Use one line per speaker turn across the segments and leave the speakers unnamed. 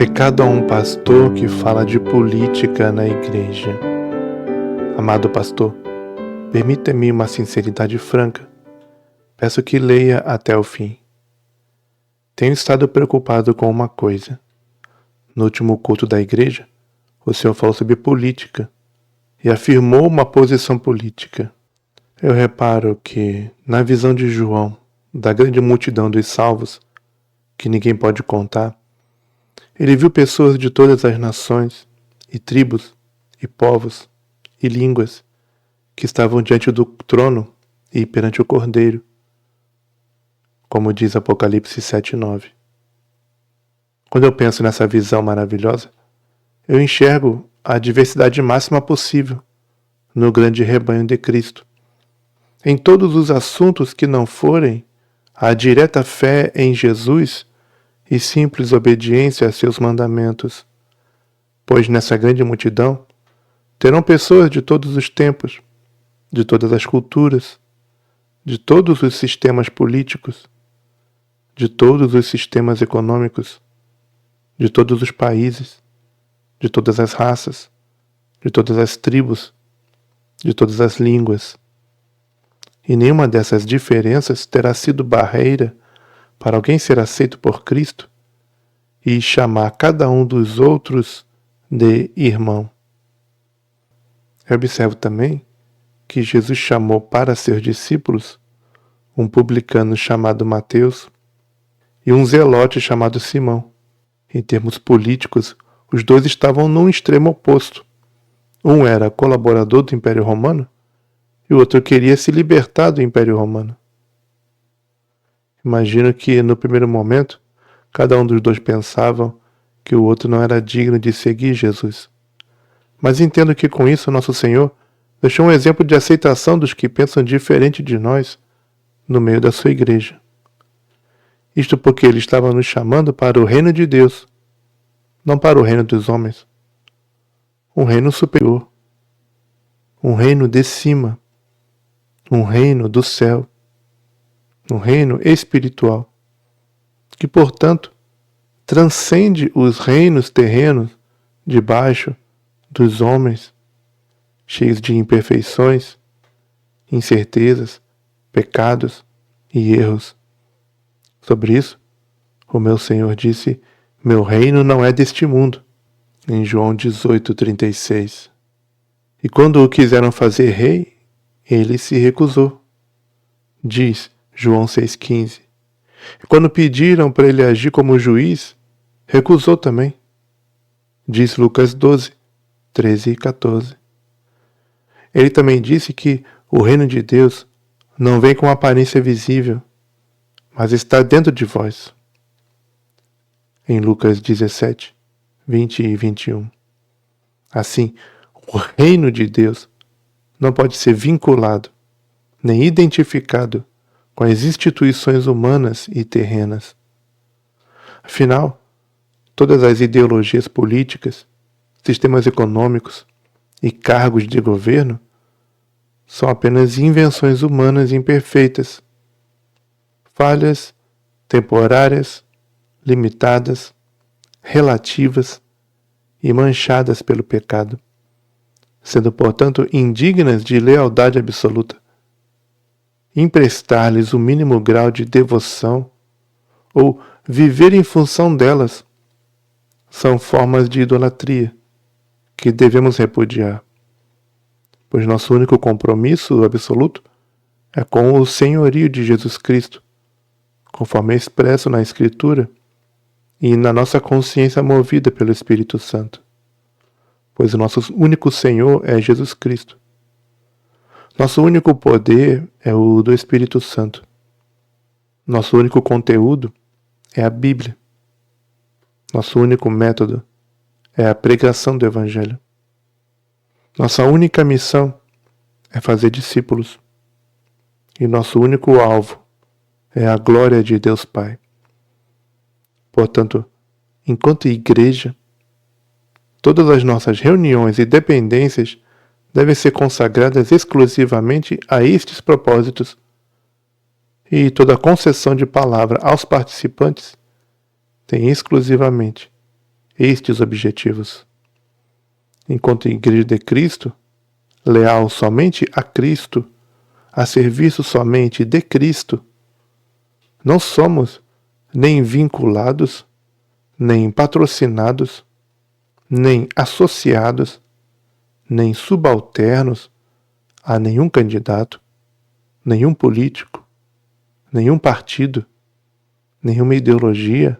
Recado a um pastor que fala de política na igreja. Amado pastor, permita-me uma sinceridade franca. Peço que leia até o fim. Tenho estado preocupado com uma coisa. No último culto da igreja, o senhor falou sobre política e afirmou uma posição política. Eu reparo que, na visão de João, da grande multidão dos salvos, que ninguém pode contar, ele viu pessoas de todas as nações, e tribos, e povos, e línguas, que estavam diante do trono e perante o Cordeiro, como diz Apocalipse 7:9. Quando eu penso nessa visão maravilhosa, eu enxergo a diversidade máxima possível no grande rebanho de Cristo, em todos os assuntos que não forem a direta fé em Jesus e simples obediência a seus mandamentos, pois nessa grande multidão terão pessoas de todos os tempos, de todas as culturas, de todos os sistemas políticos, de todos os sistemas econômicos, de todos os países, de todas as raças, de todas as tribos, de todas as línguas. E nenhuma dessas diferenças terá sido barreira para alguém ser aceito por Cristo e chamar cada um dos outros de irmão. Eu observo também que Jesus chamou para seus discípulos um publicano chamado Mateus e um zelote chamado Simão. Em termos políticos, os dois estavam num extremo oposto. Um era colaborador do Império Romano e o outro queria se libertar do Império Romano. Imagino que, no primeiro momento, cada um dos dois pensava que o outro não era digno de seguir Jesus. Mas entendo que com isso nosso Senhor deixou um exemplo de aceitação dos que pensam diferente de nós no meio da sua igreja. Isto porque Ele estava nos chamando para o reino de Deus, não para o reino dos homens. Um reino superior, um reino de cima, um reino do céu, um reino espiritual, que, portanto, transcende os reinos terrenos debaixo dos homens, cheios de imperfeições, incertezas, pecados e erros. Sobre isso, o meu Senhor disse: meu reino não é deste mundo, em João 18:36. E quando o quiseram fazer rei, ele se recusou, diz João 6,15. E quando pediram para ele agir como juiz, recusou também, diz Lucas 12:13 e 14. Ele também disse que o reino de Deus não vem com aparência visível, mas está dentro de vós, em Lucas 17:20 e 21. Assim, o reino de Deus não pode ser vinculado, nem identificado com as instituições humanas e terrenas. Afinal, todas as ideologias políticas, sistemas econômicos e cargos de governo são apenas invenções humanas imperfeitas, falhas, temporárias, limitadas, relativas e manchadas pelo pecado, sendo, portanto, indignas de lealdade absoluta. Emprestar-lhes o mínimo grau de devoção ou viver em função delas são formas de idolatria que devemos repudiar, pois nosso único compromisso absoluto é com o senhorio de Jesus Cristo, conforme é expresso na Escritura e na nossa consciência movida pelo Espírito Santo, pois o nosso único Senhor é Jesus Cristo. Nosso único poder é o do Espírito Santo. Nosso único conteúdo é a Bíblia. Nosso único método é a pregação do Evangelho. Nossa única missão é fazer discípulos. E nosso único alvo é a glória de Deus Pai. Portanto, enquanto igreja, todas as nossas reuniões e dependências devem ser consagradas exclusivamente a estes propósitos, e toda concessão de palavra aos participantes tem exclusivamente estes objetivos. Enquanto Igreja de Cristo, leal somente a Cristo, a serviço somente de Cristo, não somos nem vinculados, nem patrocinados, nem associados, nem subalternos a nenhum candidato, nenhum político, nenhum partido, nenhuma ideologia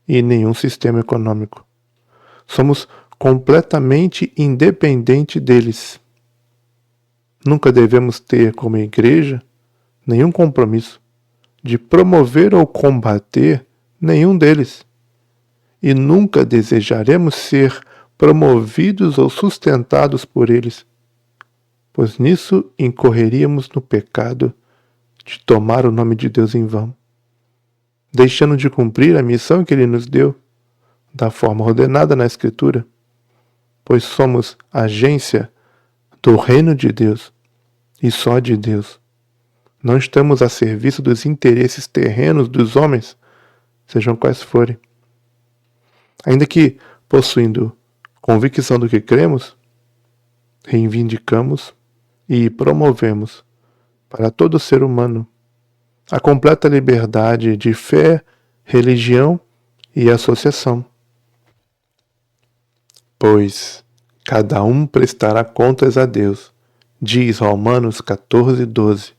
e nenhum sistema econômico. Somos completamente independentes deles. Nunca devemos ter como igreja nenhum compromisso de promover ou combater nenhum deles. E nunca desejaremos ser promovidos ou sustentados por eles, pois nisso incorreríamos no pecado de tomar o nome de Deus em vão, deixando de cumprir a missão que Ele nos deu, da forma ordenada na Escritura, pois somos agência do reino de Deus e só de Deus. Não estamos a serviço dos interesses terrenos dos homens, sejam quais forem. Ainda que, possuindo convicção do que cremos, reivindicamos e promovemos para todo ser humano a completa liberdade de fé, religião e associação. Pois cada um prestará contas a Deus, diz Romanos 14:12.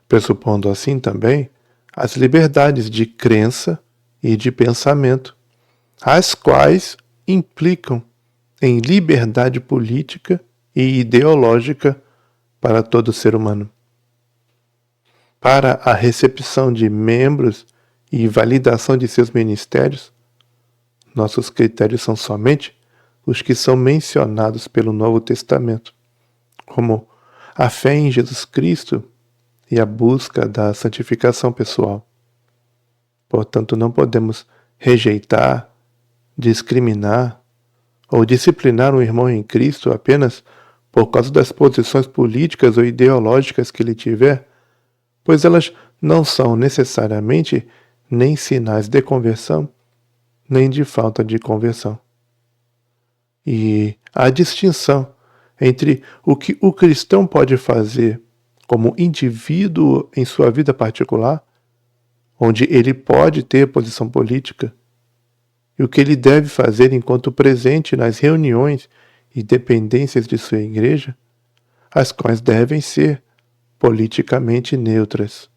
Pressupondo assim também as liberdades de crença e de pensamento, as quais implicam em liberdade política e ideológica para todo ser humano. Para a recepção de membros e validação de seus ministérios, nossos critérios são somente os que são mencionados pelo Novo Testamento, como a fé em Jesus Cristo e a busca da santificação pessoal. Portanto, não podemos rejeitar, discriminar ou disciplinar um irmão em Cristo apenas por causa das posições políticas ou ideológicas que ele tiver, pois elas não são necessariamente nem sinais de conversão, nem de falta de conversão. E a distinção entre o que o cristão pode fazer como indivíduo em sua vida particular, onde ele pode ter posição política, e o que ele deve fazer enquanto presente nas reuniões e dependências de sua igreja, as quais devem ser politicamente neutras.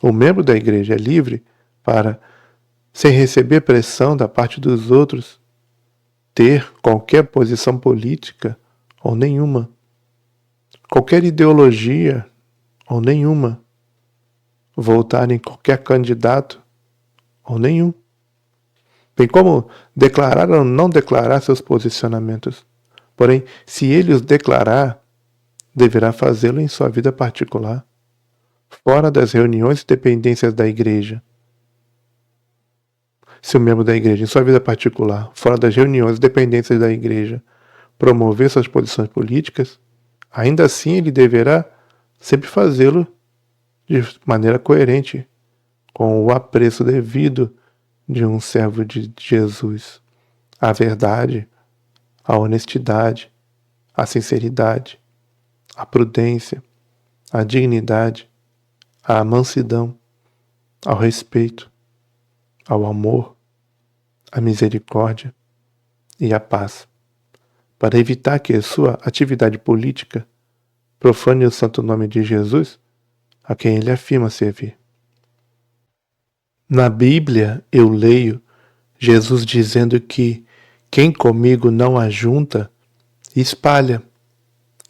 O membro da igreja é livre para, sem receber pressão da parte dos outros, ter qualquer posição política ou nenhuma, qualquer ideologia ou nenhuma, votar em qualquer candidato ou nenhum, bem como declarar ou não declarar seus posicionamentos. Porém, se ele os declarar, deverá fazê-lo em sua vida particular, fora das reuniões e dependências da igreja. Se o membro da igreja, em sua vida particular, fora das reuniões e dependências da igreja, promover suas posições políticas, ainda assim ele deverá sempre fazê-lo de maneira coerente, com o apreço devido de um servo de Jesus. A verdade, a honestidade, a sinceridade, a prudência, a dignidade, a mansidão, ao respeito, ao amor, à misericórdia e à paz, para evitar que a sua atividade política profane o santo nome de Jesus, a quem ele afirma servir. Na Bíblia eu leio Jesus dizendo que quem comigo não ajunta, espalha,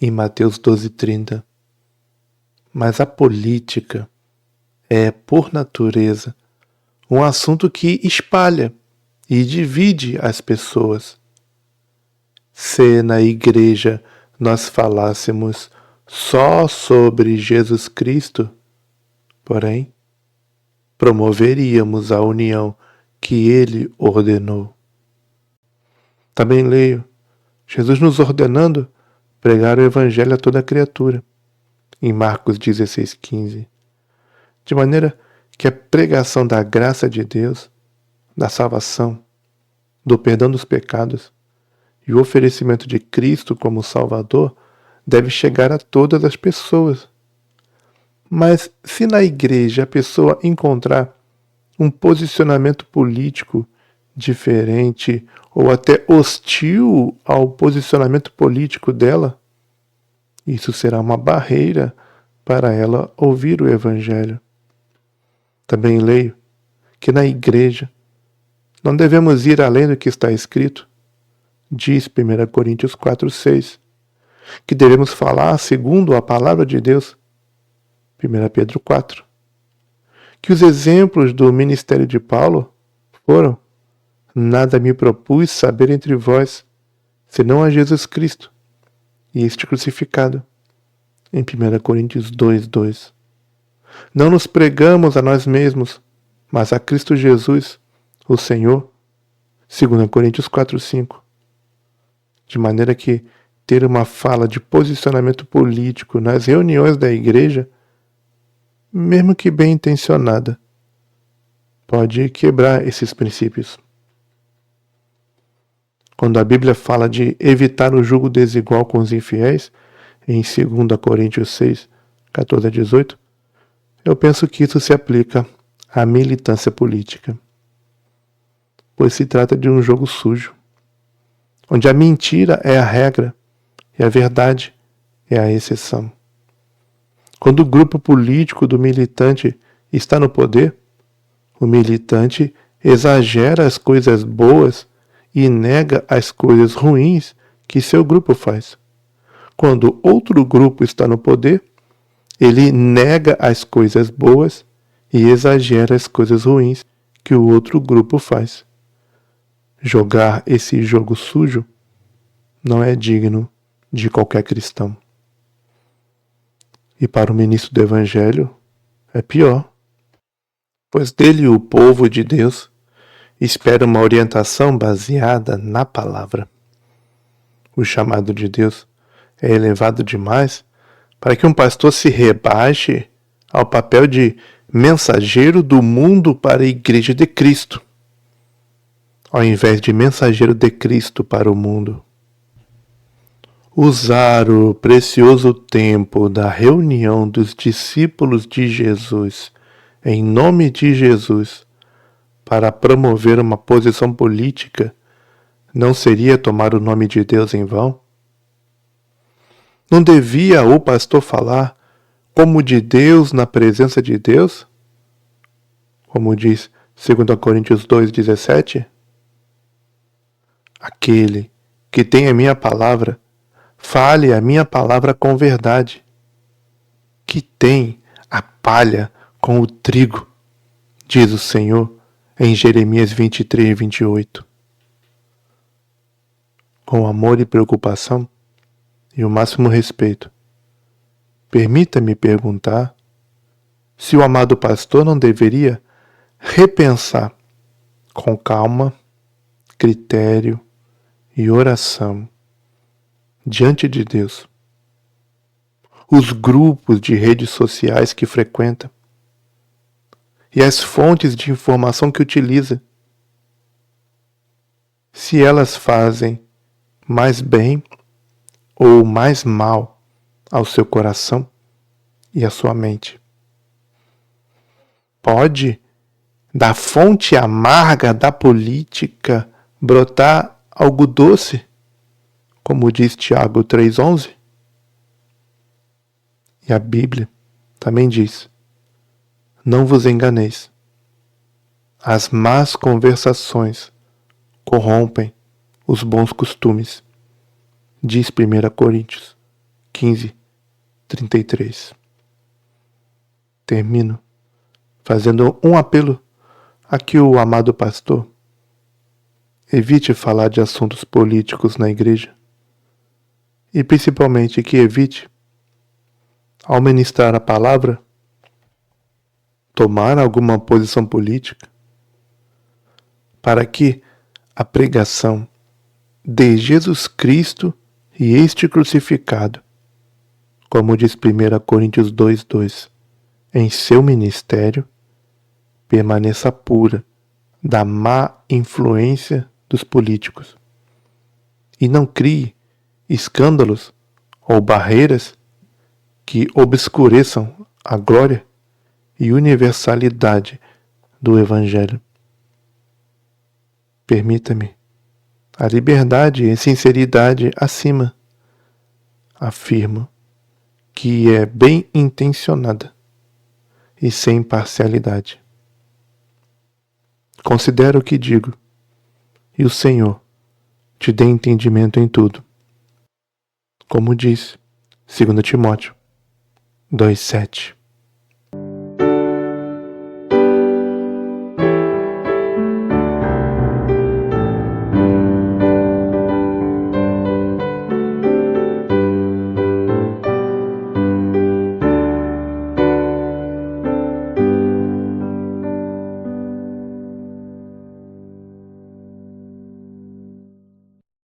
em Mateus 12:30. Mas a política é, por natureza, um assunto que espalha e divide as pessoas. Se na igreja nós falássemos só sobre Jesus Cristo, porém, promoveríamos a união que ele ordenou. Também leio Jesus nos ordenando pregar o evangelho a toda criatura, em Marcos 16:15, de maneira que a pregação da graça de Deus, da salvação, do perdão dos pecados e o oferecimento de Cristo como Salvador deve chegar a todas as pessoas. Mas se na igreja a pessoa encontrar um posicionamento político diferente ou até hostil ao posicionamento político dela, isso será uma barreira para ela ouvir o Evangelho. Também leio que na igreja não devemos ir além do que está escrito. Diz 1 Coríntios 4:6, que devemos falar segundo a palavra de Deus. 1 Pedro 4. Que os exemplos do ministério de Paulo foram: nada me propus saber entre vós, senão a Jesus Cristo e este crucificado. Em 1 Coríntios 2:2. Não nos pregamos a nós mesmos, mas a Cristo Jesus, o Senhor. 2 Coríntios 4:5. De maneira que ter uma fala de posicionamento político nas reuniões da igreja, mesmo que bem intencionada, pode quebrar esses princípios. Quando a Bíblia fala de evitar o jugo desigual com os infiéis, em 2 Coríntios 6, 14 a 18, eu penso que isso se aplica à militância política, pois se trata de um jogo sujo, onde a mentira é a regra e a verdade é a exceção. Quando o grupo político do militante está no poder, o militante exagera as coisas boas e nega as coisas ruins que seu grupo faz. Quando outro grupo está no poder, ele nega as coisas boas e exagera as coisas ruins que o outro grupo faz. Jogar esse jogo sujo não é digno de qualquer cristão. E para o ministro do Evangelho é pior, pois dele o povo de Deus espera uma orientação baseada na palavra. O chamado de Deus é elevado demais para que um pastor se rebaixe ao papel de mensageiro do mundo para a Igreja de Cristo, ao invés de mensageiro de Cristo para o mundo. Usar o precioso tempo da reunião dos discípulos de Jesus, em nome de Jesus, para promover uma posição política, não seria tomar o nome de Deus em vão? Não devia o pastor falar como de Deus na presença de Deus? Como diz 2 Coríntios 2,17? Aquele que tem a minha palavra, fale a minha palavra com verdade. Que tem a palha com o trigo, diz o Senhor em Jeremias 23:28. Com amor e preocupação e o máximo respeito, permita-me perguntar se o amado pastor não deveria repensar com calma, critério e oração diante de Deus os grupos de redes sociais que frequenta e as fontes de informação que utiliza, se elas fazem mais bem ou mais mal ao seu coração e à sua mente. Pode, da fonte amarga da política, brotar algo doce, como diz Tiago 3,11? E a Bíblia também diz: não vos enganeis. As más conversações corrompem os bons costumes. Diz 1 Coríntios 15:33. Termino fazendo um apelo a que o amado pastor evite falar de assuntos políticos na igreja e principalmente que evite, ao ministrar a palavra, tomar alguma posição política, para que a pregação de Jesus Cristo e este crucificado, como diz 1 Coríntios 2:2, em seu ministério, permaneça pura da má influência dos políticos. E não crie escândalos ou barreiras que obscureçam a glória e universalidade do Evangelho. Permita-me a liberdade e sinceridade acima. Afirmo que é bem intencionada e sem parcialidade. Considero o que digo, e o Senhor te dê entendimento em tudo. Como diz 2 Timóteo 2,7.